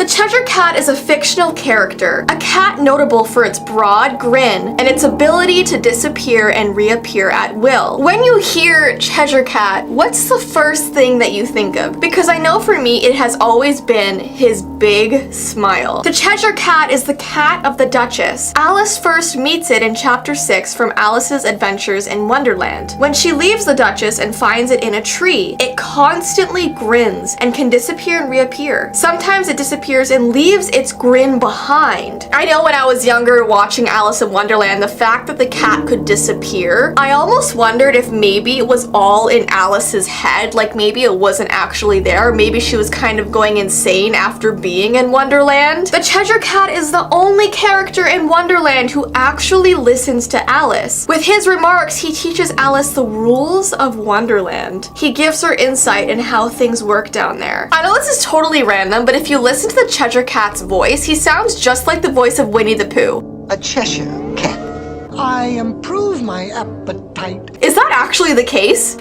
Cheshire Cat is a fictional character, a cat notable for its broad grin and its ability to disappear and reappear at will. When you hear Cheshire Cat, what's the first thing that you think of? Because I know for me, it has always been his big smile. The Cheshire Cat is the cat of the Duchess. Alice first meets it in chapter 6 from Alice's Adventures in Wonderland. When she leaves the Duchess and finds it in a tree, it constantly grins and can disappear and reappear. Sometimes it disappears and leaves its grin behind. I know when I was younger watching Alice in Wonderland, the fact that the cat could disappear, I almost wondered if maybe it was all in Alice's head, like maybe it wasn't actually there, maybe she was kind of going insane after being in Wonderland. The Cheshire Cat is the only character in Wonderland who actually listens to Alice. With his remarks, he teaches Alice the rules of Wonderland. He gives her insight in how things work down there. I know this is totally random, but if you listen to the Cheshire Cat's voice, he sounds just like the voice of Winnie the Pooh. A Cheshire Cat. I improve my appetite. Is that actually the case?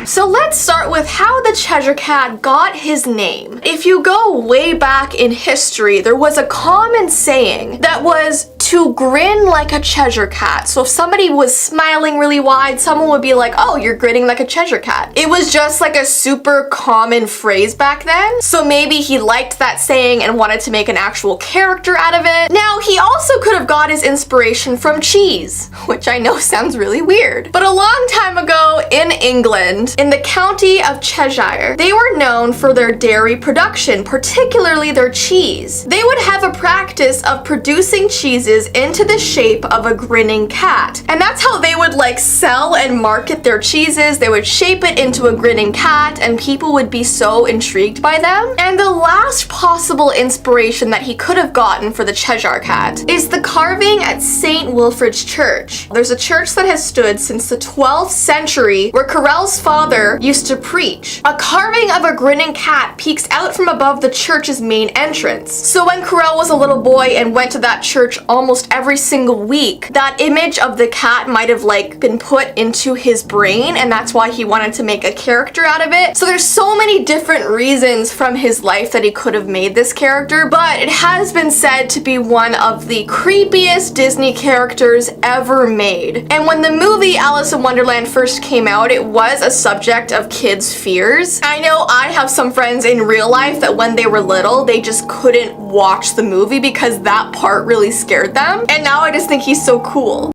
So let's start with how the Cheshire Cat got his name. If you go way back in history, there was a common saying that was to grin like a Cheshire Cat. So if somebody was smiling really wide, someone would be like, oh, you're grinning like a Cheshire Cat. It was just like a super common phrase back then. So maybe he liked that saying and wanted to make an actual character out of it. Now, he also could have got his inspiration from cheese, which I know sounds really weird. But a long time ago in England, in the county of Cheshire, they were known for their dairy production, particularly their cheese. They would have a practice of producing cheeses into the shape of a grinning cat. And that's how they would like sell and market their cheeses. They would shape it into a grinning cat and people would be so intrigued by them. And the last possible inspiration that he could have gotten for the Cheshire Cat is the carving at St. Wilfrid's Church. There's a church that has stood since the 12th century where Carell's father used to preach. A carving of a grinning cat peeks out from above the church's main entrance. So when Carell was a little boy and went to that church almost every single week, that image of the cat might have like been put into his brain, and that's why he wanted to make a character out of it. So there's so many different reasons from his life that he could have made this character, but it has been said to be one of the creepiest Disney characters ever made. And when the movie Alice in Wonderland first came out, it was a subject of kids' fears. I know I have some friends in real life that when they were little, they just couldn't watch the movie because that part really scared them. And now I just think he's so cool.